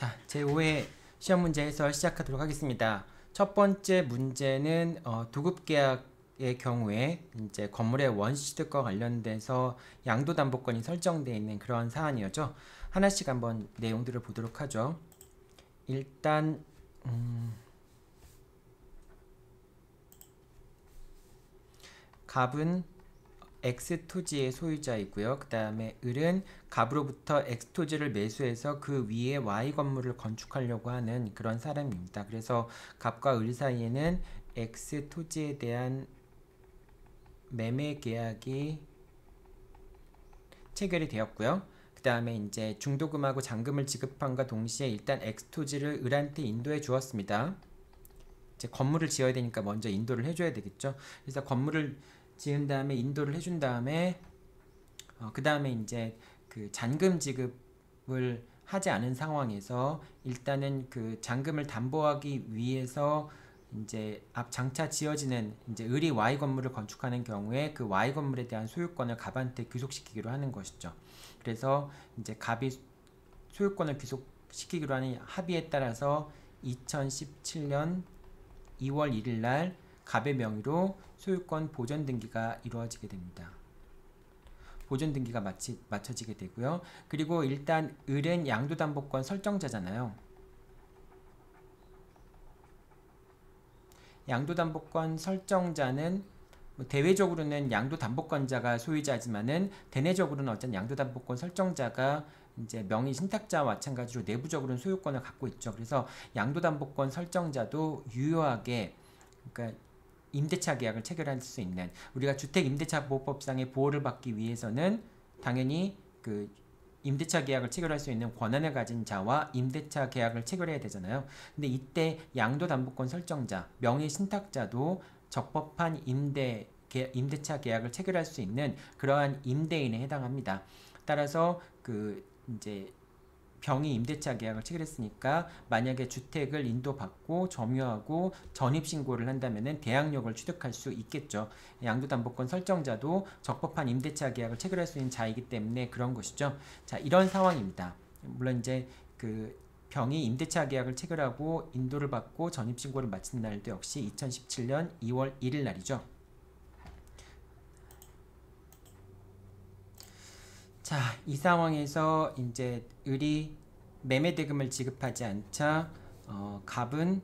자, 제5회 시험 문제 해설 시작하도록 하겠습니다. 첫 번째 문제는 도급 계약의 경우에 이제 건물의 원시취득과 관련돼서 양도담보권이 설정되어 있는 그런 사안이었죠. 하나씩 한번 내용들을 보도록 하죠. 일단 갑은 X 토지의 소유자이고요. 그 다음에 을은 갑으로부터 X 토지를 매수해서 그 위에 Y 건물을 건축하려고 하는 그런 사람입니다. 그래서 갑과 을 사이에는 X 토지에 대한 매매 계약이 체결이 되었고요. 그 다음에 이제 중도금하고 잔금을 지급함과 동시에 일단 X 토지를 을한테 인도해 주었습니다. 이제 건물을 지어야 되니까 먼저 인도를 해줘야 되겠죠. 그래서 건물을 지은 다음에 인도를 해준 다음에 그 다음에 이제 그 잔금 지급을 하지 않은 상황에서 일단은 그 잔금을 담보하기 위해서 이제 앞 장차 지어지는 이제 을이 Y 건물을 건축하는 경우에 그 Y 건물에 대한 소유권을 갑한테 귀속시키기로 하는 것이죠. 그래서 이제 갑이 소유권을 귀속시키기로 하는 합의에 따라서 2017년 2월 1일 날 갑의 명의로 소유권 보존 등기가 이루어지게 됩니다. 보존 등기가 마쳐지게 되고요. 그리고 일단 을은 양도담보권 설정자잖아요. 양도담보권 설정자는 대외적으로는 양도담보권자가 소유자지만은 대내적으로는 어떤 양도담보권 설정자가 이제 명의 신탁자와 마찬가지로 내부적으로는 소유권을 갖고 있죠. 그래서 양도담보권 설정자도 유효하게 그러니까 임대차 계약을 체결할 수 있는 우리가 주택임대차보호법상의 보호를 받기 위해서는 당연히 그 임대차 계약을 체결할 수 있는 권한을 가진 자와 임대차 계약을 체결해야 되잖아요. 근데 이때 양도담보권 설정자, 명의 신탁자도 적법한 임대차 계약을 체결할 수 있는 그러한 임대인에 해당합니다. 따라서 그 이제 병이 임대차 계약을 체결했으니까 만약에 주택을 인도받고 점유하고 전입신고를 한다면 대항력을 취득할 수 있겠죠. 양도담보권 설정자도 적법한 임대차 계약을 체결할 수 있는 자이기 때문에 그런 것이죠. 자, 이런 상황입니다. 물론 이제 그 병이 임대차 계약을 체결하고 인도를 받고 전입신고를 마친 날도 역시 2017년 2월 1일 날이죠. 자, 이 상황에서 이제 을이 매매 대금을 지급하지 않자 갑은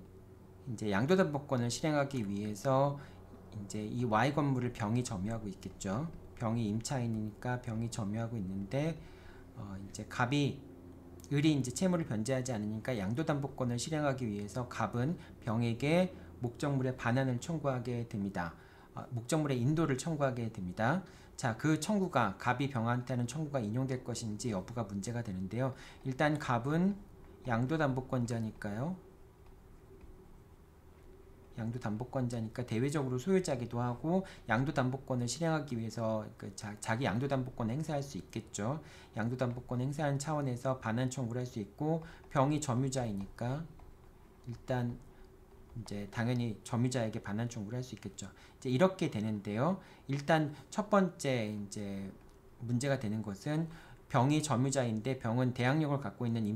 이제 양도담보권을 실행하기 위해서 이제 이 Y 건물을 병이 점유하고 있겠죠. 병이 임차인이니까 병이 점유하고 있는데 이제 을이 이제 채무를 변제하지 않으니까 양도담보권을 실행하기 위해서 갑은 병에게 목적물의 반환을 청구하게 됩니다. 목적물의 인도를 청구하게 됩니다. 자, 그 청구가 갑이 병한테 하는 청구가 인용될 것인지 여부가 문제가 되는데요. 일단 갑은 양도담보권자니까요. 양도담보권자니까 대외적으로 소유자기도 하고 양도담보권을 실행하기 위해서 자기 양도담보권을 행사할 수 있겠죠. 양도담보권 행사하는 차원에서 반환 청구를 할 수 있고 병이 점유자이니까 일단 이제 당연히 점유자에게 반환 청구를 할 수 있겠죠. 이제 이렇게 되는데요. 일단 첫 번째 이제 문제가 되는 것은 병이 점유자인데 병은 대항력을 갖고 있는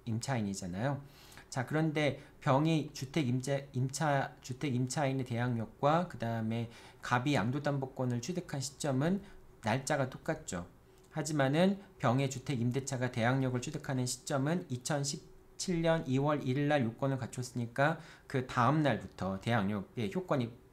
임차인이잖아요. 자, 그런데 병이 주택 임차인의 대항력과 그 다음에 갑이 양도담보권을 취득한 시점은 날짜가 똑같죠. 하지만은 병의 주택 임대차가 대항력을 취득하는 시점은 2017년 2월 1일 날 요건을 갖췄으니까 그 다음 날부터 대항력의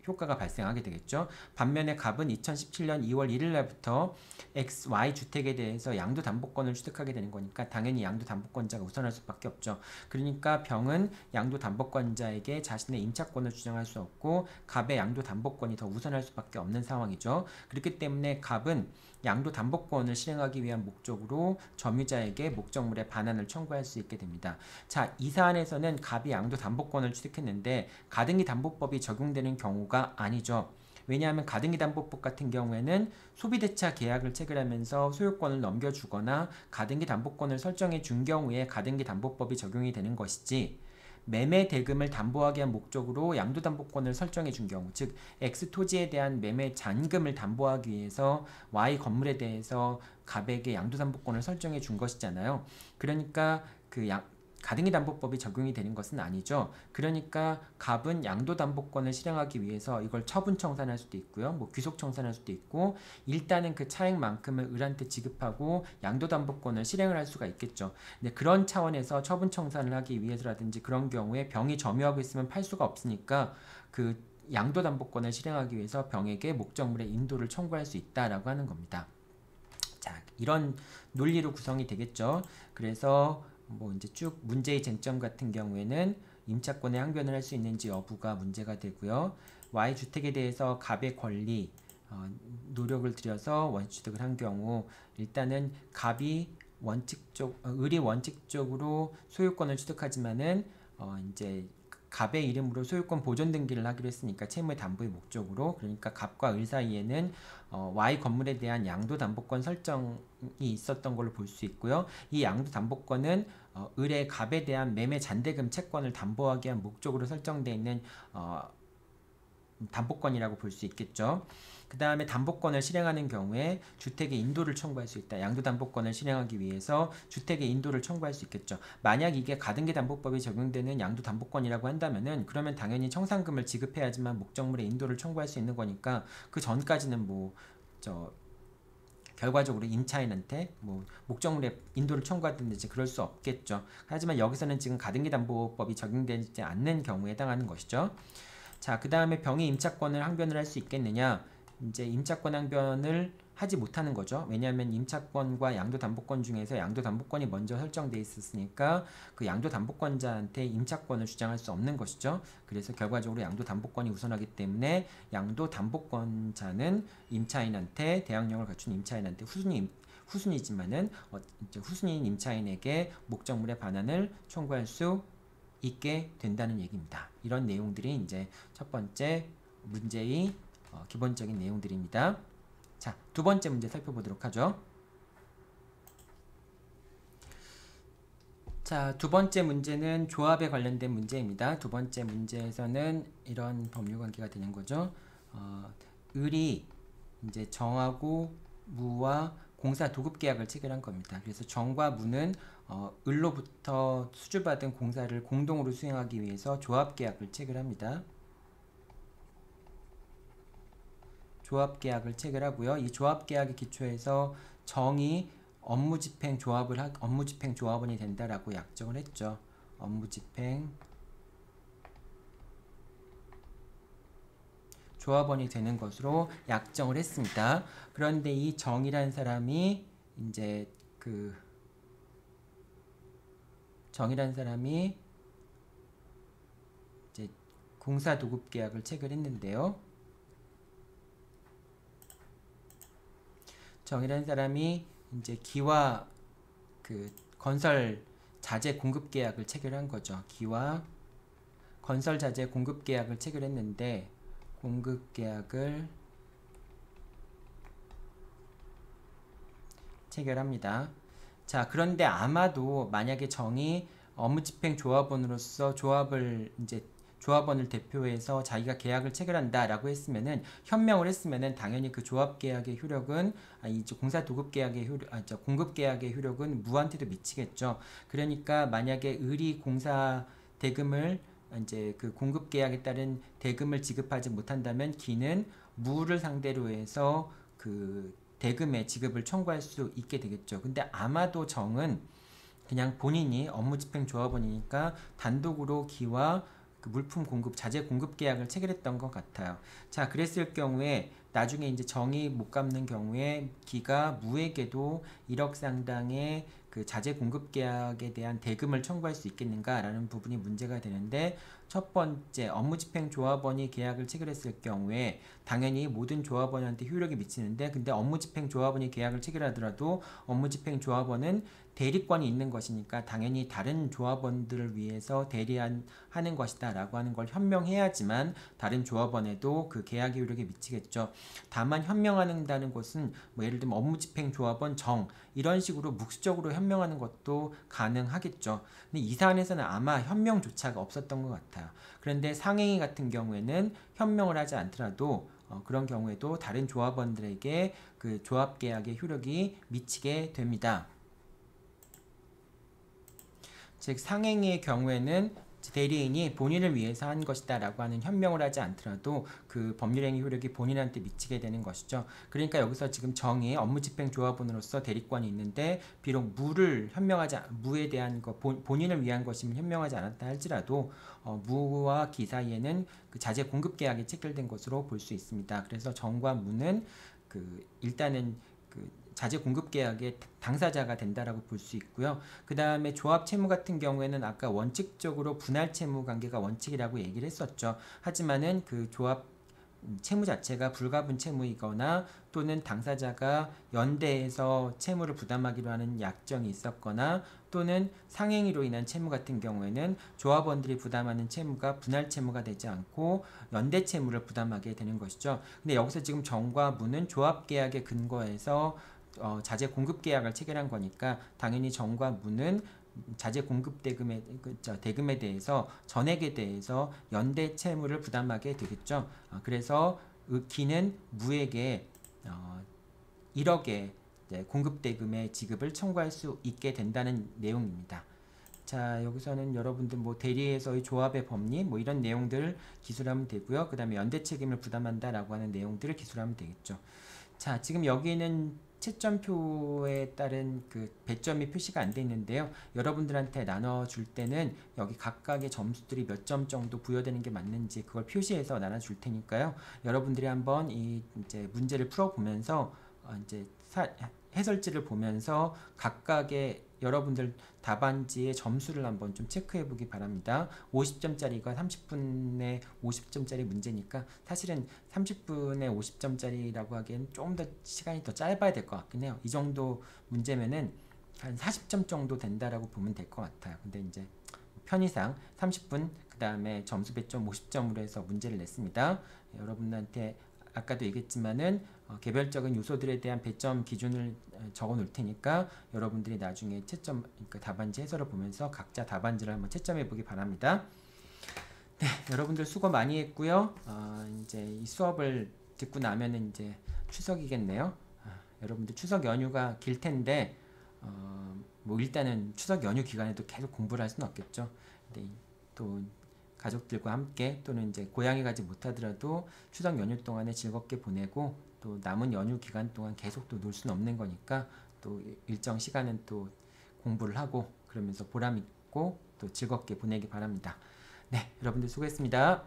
효과가 발생하게 되겠죠. 반면에 갑은 2017년 2월 1일 날부터 XY 주택에 대해서 양도담보권을 취득하게 되는 거니까 당연히 양도담보권자가 우선할 수밖에 없죠. 그러니까 병은 양도담보권자에게 자신의 임차권을 주장할 수 없고 갑의 양도담보권이 더 우선할 수밖에 없는 상황이죠. 그렇기 때문에 갑은 양도담보권을 실행하기 위한 목적으로 점유자에게 목적물의 반환을 청구할 수 있게 됩니다. 자, 이 사안에서는 갑이 양도담보권을 취득했는데 가등기 담보법이 적용되는 경우가 아니죠. 왜냐하면 가등기 담보법 같은 경우에는 소비대차 계약을 체결하면서 소유권을 넘겨주거나 가등기 담보권을 설정해 준 경우에 가등기 담보법이 적용이 되는 것이지 매매 대금을 담보하기 위한 목적으로 양도담보권을 설정해 준 경우, 즉 X 토지에 대한 매매 잔금을 담보하기 위해서 Y 건물에 대해서 갑에게 양도담보권을 설정해 준 것이잖아요. 그러니까 가등기담보법이 적용이 되는 것은 아니죠. 그러니까 갑은 양도담보권을 실행하기 위해서 이걸 처분청산할 수도 있고요. 뭐 귀속청산할 수도 있고 일단은 그 차액만큼을 을한테 지급하고 양도담보권을 실행을 할 수가 있겠죠. 근데 그런 차원에서 처분청산을 하기 위해서라든지 그런 경우에 병이 점유하고 있으면 팔 수가 없으니까 그 양도담보권을 실행하기 위해서 병에게 목적물의 인도를 청구할 수 있다라고 하는 겁니다. 자, 이런 논리로 구성이 되겠죠. 그래서 뭐 이제 쭉 문제의 쟁점 같은 경우에는 임차권에 항변을 할 수 있는지 여부가 문제가 되고요. Y주택에 대해서 갑의 권리, 노력을 들여서 원취득을 한 경우 일단은 갑이 을이 원칙적으로 소유권을 취득하지만은 이제 갑의 이름으로 소유권 보존 등기를 하기로 했으니까 채무의 담보의 목적으로 그러니까 갑과 을 사이에는 Y 건물에 대한 양도담보권 설정이 있었던 걸로 볼 수 있고요. 이 양도담보권은 을의 갑에 대한 매매 잔대금 채권을 담보하기 위한 목적으로 설정되어 있는 담보권이라고 볼 수 있겠죠. 그 다음에 담보권을 실행하는 경우에 주택의 인도를 청구할 수 있다. 양도담보권을 실행하기 위해서 주택의 인도를 청구할 수 있겠죠. 만약 이게 가등기담보법이 적용되는 양도담보권이라고 한다면은 그러면 당연히 청산금을 지급해야지만 목적물의 인도를 청구할 수 있는 거니까 그 전까지는 결과적으로 임차인한테 목적물의 인도를 청구하든지 그럴 수 없겠죠. 하지만 여기서는 지금 가등기담보법이 적용되지 않는 경우에 해당하는 것이죠. 자, 그 다음에 병이 임차권을 항변을 할 수 있겠느냐? 이제 임차권 항변을 하지 못하는 거죠. 왜냐하면 임차권과 양도담보권 중에서 양도담보권이 먼저 설정되어 있었으니까 그 양도담보권자한테 임차권을 주장할 수 없는 것이죠. 그래서 결과적으로 양도담보권이 우선하기 때문에 양도담보권자는 임차인한테 대항력을 갖춘 임차인한테 후순위지만은 후순위인 임차인에게 목적물의 반환을 청구할 수 있게 된다는 얘기입니다. 이런 내용들이 이제 첫 번째 문제의 기본적인 내용들입니다. 자, 두 번째 문제 살펴보도록 하죠. 자, 두 번째 문제는 조합에 관련된 문제입니다. 두 번째 문제에서는 이런 법률 관계가 되는 거죠. 을이 이제 정하고 무와 공사 도급 계약을 체결한 겁니다. 그래서 정과 무는 을로부터 수주받은 공사를 공동으로 수행하기 위해서 조합 계약을 체결합니다. 조합 계약을 체결하고요. 이 조합 계약의 기초에서 정이 업무집행 조합원이 된다라고 약정을 했죠. 업무집행 조합원이 되는 것으로 약정을 했습니다. 그런데 이 정이라는 사람이 이제 공사 도급 계약을 체결했는데요. 정이라는 사람이 이제 기와 건설 자재 공급 계약을 체결한 거죠. 기와 건설 자재 공급 계약을 체결했는데 공급 계약을 체결합니다. 자, 그런데 아마도 만약에 정이 업무집행 조합원으로서 조합원을 대표해서 자기가 계약을 체결한다라고 했으면은 현명을 했으면은 당연히 그 조합 계약의 효력은 이제 공사 도급 계약의 공급 계약의 효력은 무한테도 미치겠죠. 그러니까 만약에 을이 공사 대금을 이제 그 공급 계약에 따른 대금을 지급하지 못한다면 기는 무를 상대로 해서 그 대금의 지급을 청구할 수 있게 되겠죠. 근데 아마도 정은 그냥 본인이 업무집행 조합원이니까 단독으로 기와 그 물품 공급, 자재 공급 계약을 체결했던 것 같아요. 자, 그랬을 경우에 나중에 이제 정이 못 갚는 경우에 기가 무에게도 1억 상당의 그 자재 공급 계약에 대한 대금을 청구할 수 있겠는가라는 부분이 문제가 되는데 첫 번째 업무집행 조합원이 계약을 체결했을 경우에 당연히 모든 조합원한테 효력이 미치는데 근데 업무집행 조합원이 계약을 체결하더라도 업무집행 조합원은 대리권이 있는 것이니까 당연히 다른 조합원들을 위해서 대리하는 것이다 라고 하는 걸 현명해야지만 다른 조합원에도 그 계약의 효력이 미치겠죠. 다만 현명한다는 것은 예를 들면 업무집행 조합원 정 이런 식으로 묵시적으로 현명하는 것도 가능하겠죠. 근데 이 사안에서는 아마 현명조차가 없었던 것 같아요. 그런데 상행위 같은 경우에는 현명을 하지 않더라도 그런 경우에도 다른 조합원들에게 그 조합계약의 효력이 미치게 됩니다. 즉 상행의 경우에는 대리인이 본인을 위해서 한 것이다 라고 하는 현명을 하지 않더라도 그 법률행위 효력이 본인한테 미치게 되는 것이죠. 그러니까 여기서 지금 정의 업무집행조합원으로서 대리권이 있는데 비록 무에 대한 본인을 위한 것이면 현명하지 않았다 할지라도 무와 기 사이에는 그 자재 공급 계약이 체결된 것으로 볼 수 있습니다. 그래서 정과 무는 일단은 자재 공급 계약의 당사자가 된다라고 볼 수 있고요. 그 다음에 조합 채무 같은 경우에는 아까 원칙적으로 분할 채무 관계가 원칙이라고 얘기를 했었죠. 하지만은 그 조합 채무 자체가 불가분 채무이거나 또는 당사자가 연대해서 채무를 부담하기로 하는 약정이 있었거나 또는 상행위로 인한 채무 같은 경우에는 조합원들이 부담하는 채무가 분할 채무가 되지 않고 연대 채무를 부담하게 되는 것이죠. 근데 여기서 지금 정과 무는 조합 계약에 근거해서 자재 공급 계약을 체결한 거니까 당연히 정과 무는 자재 공급 대금에 대해서 전액에 대해서 연대 채무를 부담하게 되겠죠. 그래서 기는 무에게 1억의 공급 대금의 지급을 청구할 수 있게 된다는 내용입니다. 자, 여기서는 여러분들 대리에서의 조합의 법리 이런 내용들 기술하면 되고요. 그 다음에 연대 책임을 부담한다라고 하는 내용들을 기술하면 되겠죠. 자, 지금 여기는 채점표에 따른 그 배점이 표시가 안 돼 있는데요. 여러분들한테 나눠줄 때는 여기 각각의 점수들이 몇 점 정도 부여되는 게 맞는지 그걸 표시해서 나눠줄 테니까요. 여러분들이 한번 이제 문제를 풀어보면서 이제 해설지를 보면서 각각의 여러분들 답안지의 점수를 한번 좀 체크해 보기 바랍니다. 50점짜리가 30분에 50점짜리 문제니까 사실은 30분에 50점짜리라고 하기엔 조금 더 시간이 더 짧아야 될 것 같긴 해요. 이 정도 문제면은 한 40점 정도 된다라고 보면 될 것 같아요. 근데 이제 편의상 30분 그 다음에 점수 배점 50점으로 해서 문제를 냈습니다. 여러분한테 아까도 얘기했지만은 개별적인 요소들에 대한 배점 기준을 적어 놓을 테니까 여러분들이 나중에 채점, 그러니까 답안지 해설을 보면서 각자 답안지를 한번 채점해 보기 바랍니다. 네, 여러분들 수고 많이 했고요. 이제 이 수업을 듣고 나면은 이제 추석이겠네요. 여러분들 추석 연휴가 길 텐데 일단은 추석 연휴 기간에도 계속 공부를 할 수는 없겠죠. 근데 또 가족들과 함께 또는 이제 고향에 가지 못하더라도 추석 연휴 동안에 즐겁게 보내고 또 남은 연휴 기간 동안 계속 또 놀 수는 없는 거니까 또 일정 시간은 또 공부를 하고 그러면서 보람 있고 또 즐겁게 보내기 바랍니다. 네, 여러분들 수고했습니다.